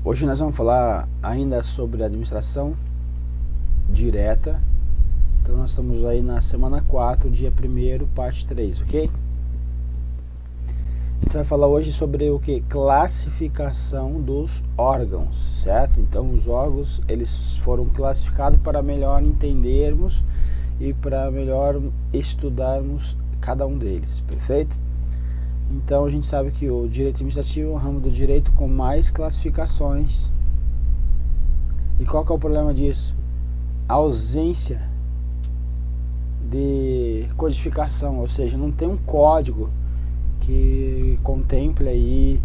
Hoje nós vamos falar ainda sobre administração direta. Então nós estamos aí na semana 4, dia 1º, parte 3, ok? A gente vai falar hoje sobre o que? Classificação dos órgãos, certo? Então os órgãos, eles foram classificados para melhor entendermos e para melhor estudarmos cada um deles, perfeito? Então a gente sabe que o direito administrativo é um ramo do direito com mais classificações. E qual que é o problema disso? A ausência de codificação, ou seja, não tem um código que contemple aí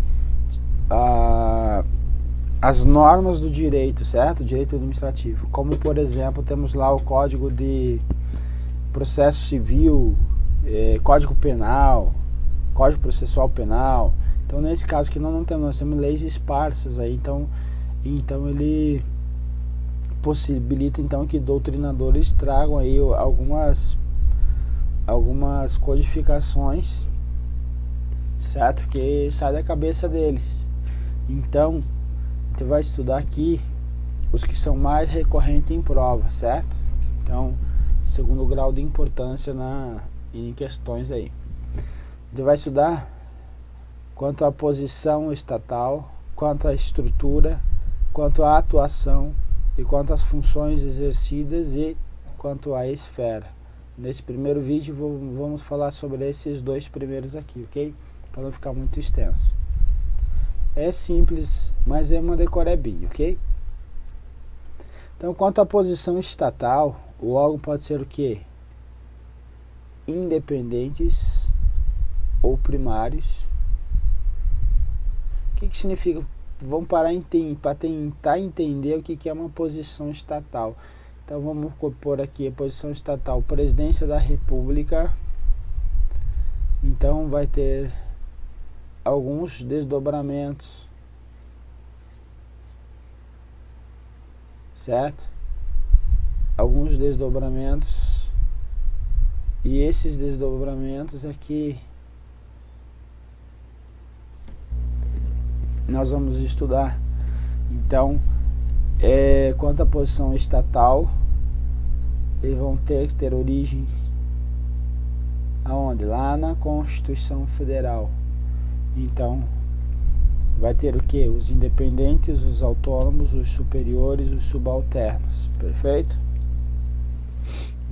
as normas do direito, certo? Direito administrativo. Como, por exemplo, temos lá o Código de Processo Civil, Código Penal, Código Processual Penal. Então, nesse caso aqui nós temos leis esparsas aí, então ele possibilita então que doutrinadores tragam aí algumas codificações, certo? Que sai da cabeça deles. Então, a gente vai estudar aqui os que são mais recorrentes em prova, certo? Então, segundo grau de importância em questões aí. A gente vai estudar quanto à posição estatal, quanto à estrutura, quanto à atuação e quanto às funções exercidas e quanto à esfera. Nesse primeiro vídeo vamos falar sobre esses dois primeiros aqui, ok? Para não ficar muito extenso. É simples, mas é uma decorebinha, ok? Então, quanto à posição estatal, o órgão pode ser o quê? Independentes ou primários. O que significa? Vamos parar para tentar entender o que é uma posição estatal. Então vamos pôr aqui a posição estatal, Presidência da República. Então vai ter alguns desdobramentos, certo? Alguns desdobramentos, e esses desdobramentos aqui nós vamos estudar. Então, quanto à posição estatal, eles vão ter que ter origem aonde? Lá na Constituição Federal. Então, vai ter o que? Os independentes, os autônomos, os superiores, os subalternos, perfeito?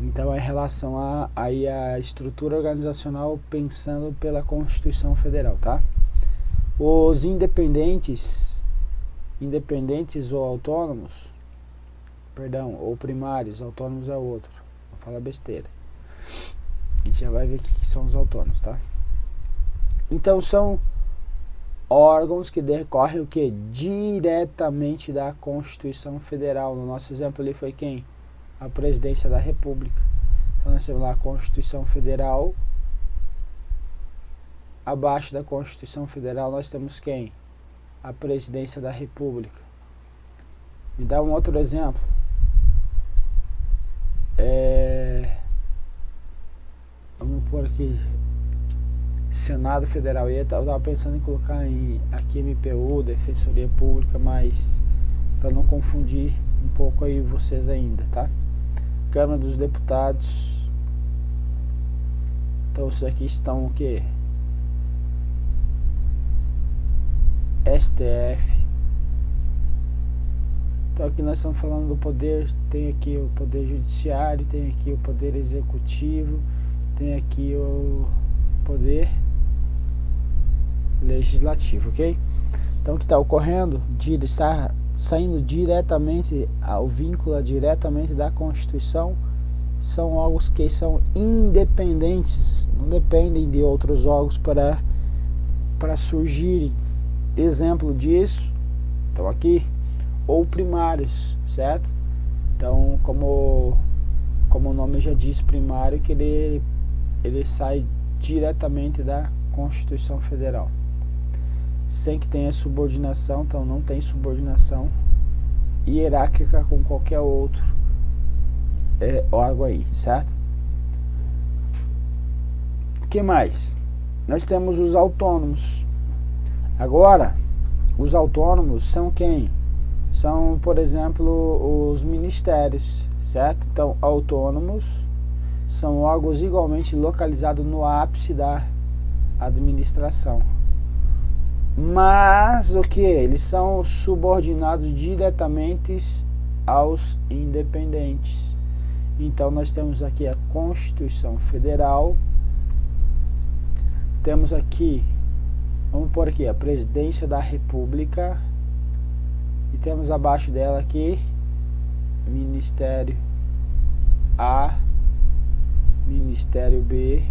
Então, é em relação a estrutura organizacional pensando pela Constituição Federal, tá? Os independentes ou autônomos, ou primários, autônomos é outro, vou falar besteira. A gente já vai ver o que são os autônomos, tá? Então são órgãos que decorrem o que? Diretamente da Constituição Federal. No nosso exemplo ali foi quem? A Presidência da República. Então nós temos lá a Constituição Federal. Abaixo da Constituição Federal nós temos quem? A Presidência da República. Me dá um outro exemplo. Vamos pôr aqui Senado Federal. Eu estava pensando em colocar aqui MPU, Defensoria Pública, mas para não confundir um pouco aí vocês ainda, tá? Câmara dos Deputados. Então isso aqui estão o quê? STF. Então aqui nós estamos falando do poder, tem aqui o poder judiciário, tem aqui o poder executivo, tem aqui o poder legislativo, ok? Então o que está ocorrendo? Está saindo diretamente, o vínculo diretamente da Constituição, são órgãos que são independentes, não dependem de outros órgãos para surgirem. Exemplo disso, então aqui, ou primários, certo? Então, como o nome já diz, primário, que ele sai diretamente da Constituição Federal, sem que tenha subordinação. Então não tem subordinação hierárquica com qualquer outro órgão aí, certo? O que mais? Nós temos os autônomos. Agora, os autônomos são quem? são, por exemplo, os ministérios, certo? Então, autônomos são órgãos igualmente localizados no ápice da administração. Mas o que? Eles são subordinados diretamente aos independentes. Então nós temos aqui a Constituição Federal, temos aqui, vamos pôr aqui, a Presidência da República, e temos abaixo dela aqui Ministério A, Ministério B,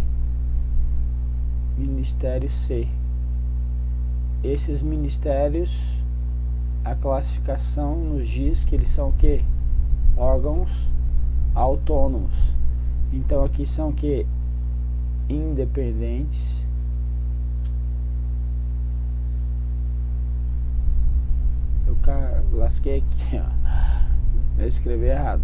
Ministério C. Esses ministérios, a classificação nos diz que eles são o quê? Órgãos autônomos. Então aqui são o quê? Independentes. Eu lasquei aqui, ó. Eu escrevi errado.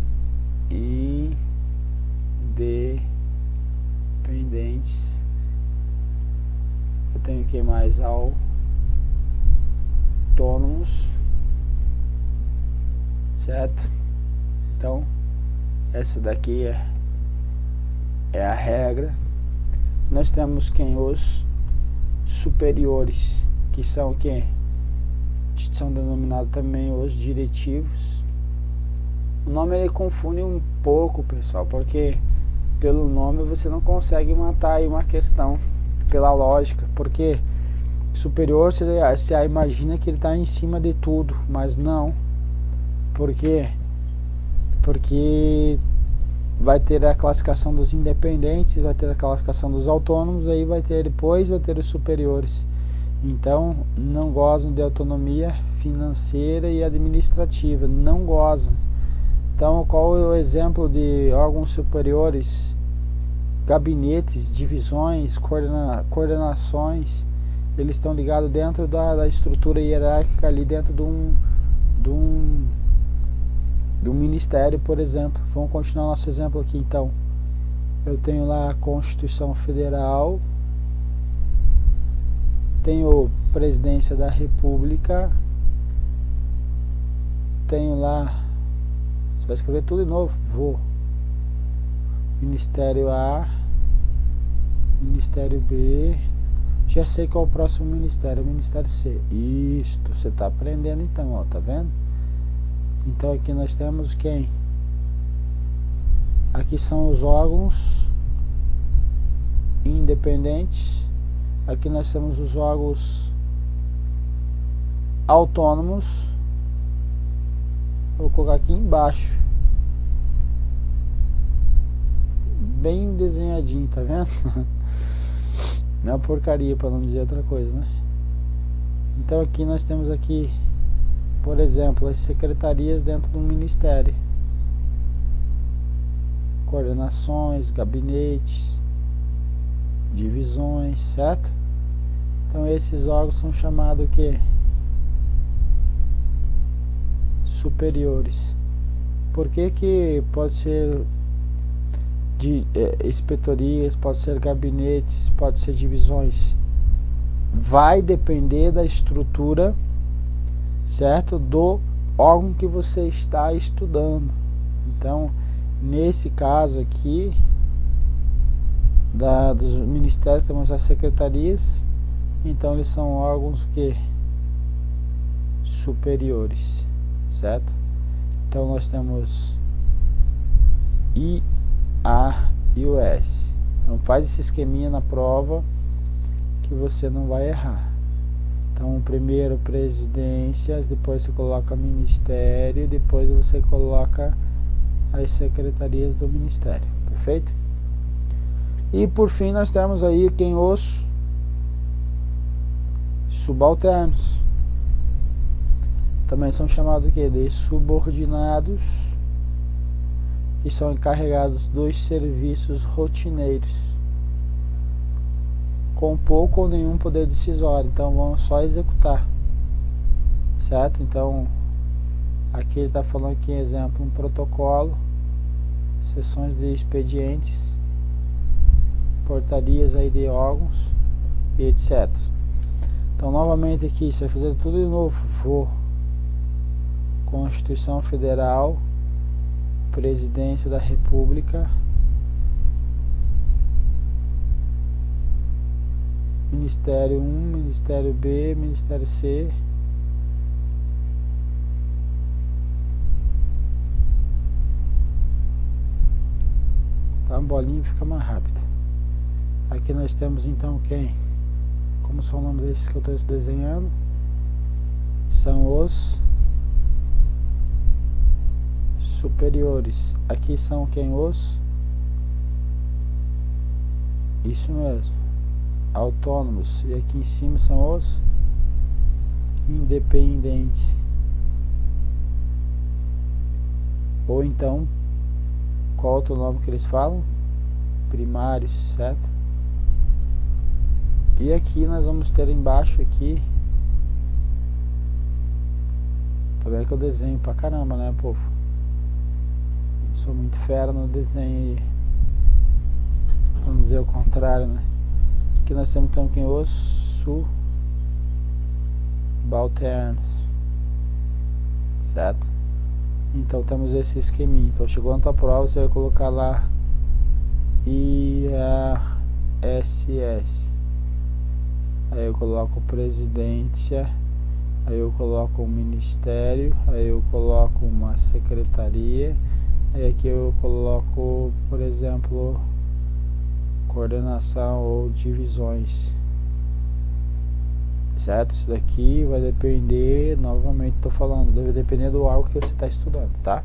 Independentes. Eu tenho que mais autônomos, certo? Então essa daqui é a regra. Nós temos quem? Os superiores, que são quem? São denominados também os diretivos. O nome ele confunde um pouco, pessoal, porque pelo nome você não consegue matar aí uma questão pela lógica, porque superior você imagina que ele está em cima de tudo, mas não. Por quê? Porque vai ter a classificação dos independentes, vai ter a classificação dos autônomos, aí vai ter depois os superiores. Então não gozam de autonomia financeira e administrativa, não gozam. Então qual é o exemplo de órgãos superiores? Gabinetes, divisões, coordenações, eles estão ligados dentro da estrutura hierárquica ali dentro do ministério, por exemplo. Vamos continuar nosso exemplo aqui então. Eu tenho lá a Constituição Federal, tenho Presidência da República, tenho lá, você vai escrever tudo de novo, Ministério A, Ministério B, já sei qual é o próximo ministério, o Ministério C. Isto, você está aprendendo então, ó, tá vendo? Então aqui nós temos quem? Aqui são os órgãos independentes, aqui nós temos os órgãos autônomos. Vou colocar aqui embaixo, bem desenhadinho, tá vendo? Não é uma porcaria, para não dizer outra coisa, né? Então aqui nós temos aqui, por exemplo, as secretarias dentro do ministério, coordenações, gabinetes, divisões, certo? Então esses órgãos são chamados o quê? Superiores. Por que pode ser de inspetorias, pode ser gabinetes, pode ser divisões? Vai depender da estrutura, certo? Do órgão que você está estudando. Então, nesse caso aqui, dos ministérios, temos as secretarias. Então, eles são órgãos que superiores, certo? Então, nós temos I, A e o S. Então, faz esse esqueminha na prova que você não vai errar. Então, primeiro presidências, depois você coloca ministério, depois você coloca as secretarias do ministério, perfeito? E por fim nós temos aí quem? Os subalternos. Também são chamados o quê? De subordinados, que são encarregados dos serviços rotineiros, com pouco ou nenhum poder decisório, então vão só executar, certo? Então aqui ele está falando aqui, exemplo, um protocolo, sessões de expedientes, portarias aí de órgãos e etc. Então novamente aqui, você vai fazer tudo de novo, Constituição Federal, Presidência da República, Ministério 1, Ministério B, Ministério C, tá, uma bolinha fica mais rápido. Aqui nós temos então quem? Como são o nome desses que eu estou desenhando? São os superiores. Aqui são quem? Os? Isso mesmo. Autônomos. E aqui em cima são os independentes. Ou então, qual outro nome que eles falam? Primários, certo? E aqui nós vamos ter embaixo aqui. Tá vendo que eu desenho pra caramba, né, povo? Sou muito fera no desenho aí. Vamos dizer o contrário, né? Aqui nós temos então quem? Os subalternos, certo? Então temos esse esqueminha. Então chegou na tua prova, você vai colocar lá IASS. Aí eu coloco presidência, aí eu coloco um ministério, aí eu coloco uma secretaria, aí aqui eu coloco, por exemplo, coordenação ou divisões, certo? Isso daqui vai depender, novamente estou falando, deve depender do algo que você está estudando, tá?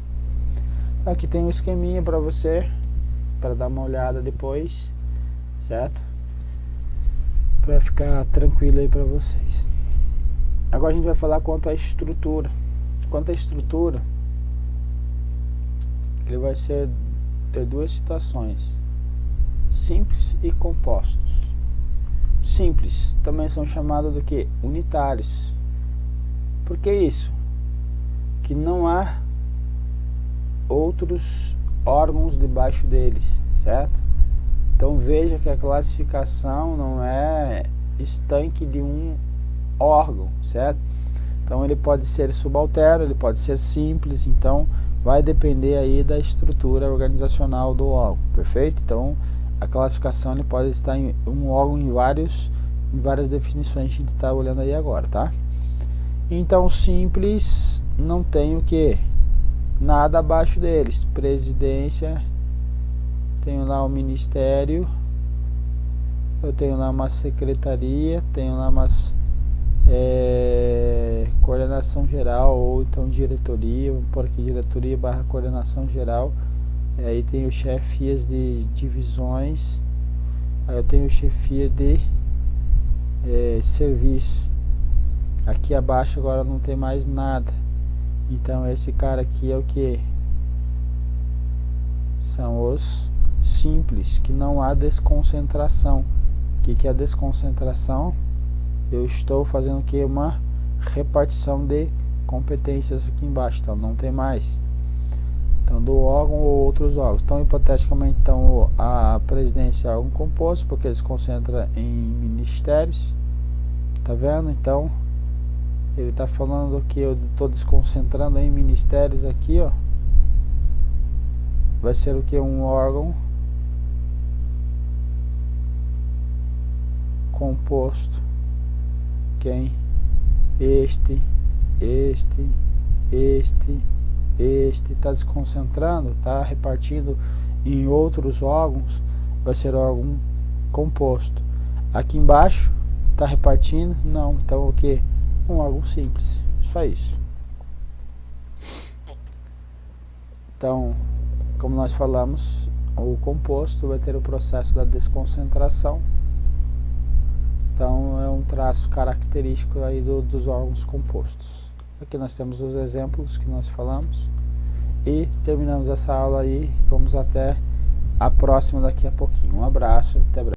Então, aqui tem um esqueminha para você, para dar uma olhada depois, certo? Para ficar tranquilo aí para vocês. Agora a gente vai falar quanto à estrutura. Quanto à estrutura, ele vai ter duas situações: simples e compostos. Simples também são chamados do que? Unitários. Por que isso? Que não há outros órgãos debaixo deles, certo? Então veja que a classificação não é estanque de um órgão, certo? Então ele pode ser subalterno, ele pode ser simples, então vai depender aí da estrutura organizacional do órgão, perfeito? Então a classificação ele pode estar em um órgão em várias definições que a gente está olhando aí agora, tá? Então simples não tem o que? Nada abaixo deles. Presidência, tenho lá o ministério, eu tenho lá uma secretaria, tenho lá umas coordenação geral, ou então diretoria, vamos pôr aqui diretoria / coordenação geral. Aí tenho chefias de divisões, aí eu tenho chefia de serviço. Aqui abaixo agora não tem mais nada. Então esse cara aqui é o que? São os simples, que não há desconcentração. O que é a desconcentração? Eu estou fazendo o que? Uma repartição de competências aqui embaixo, então não tem mais. Então do órgão ou outros órgãos. Então hipoteticamente então, a presidência é órgão composto, porque ele se concentra em ministérios. Tá vendo? Então ele está falando que eu estou desconcentrando em ministérios aqui, ó. Vai ser o que? Um órgão composto. Quem? Este está desconcentrando, está repartindo em outros órgãos, vai ser órgão composto. Aqui embaixo está repartindo? Não, então o que? Um órgão simples, só isso. Então, como nós falamos, o composto vai ter o processo da desconcentração. Então é um traço característico aí dos órgãos compostos. Aqui nós temos os exemplos que nós falamos. E terminamos essa aula aí. Vamos até a próxima daqui a pouquinho. Um abraço, até breve.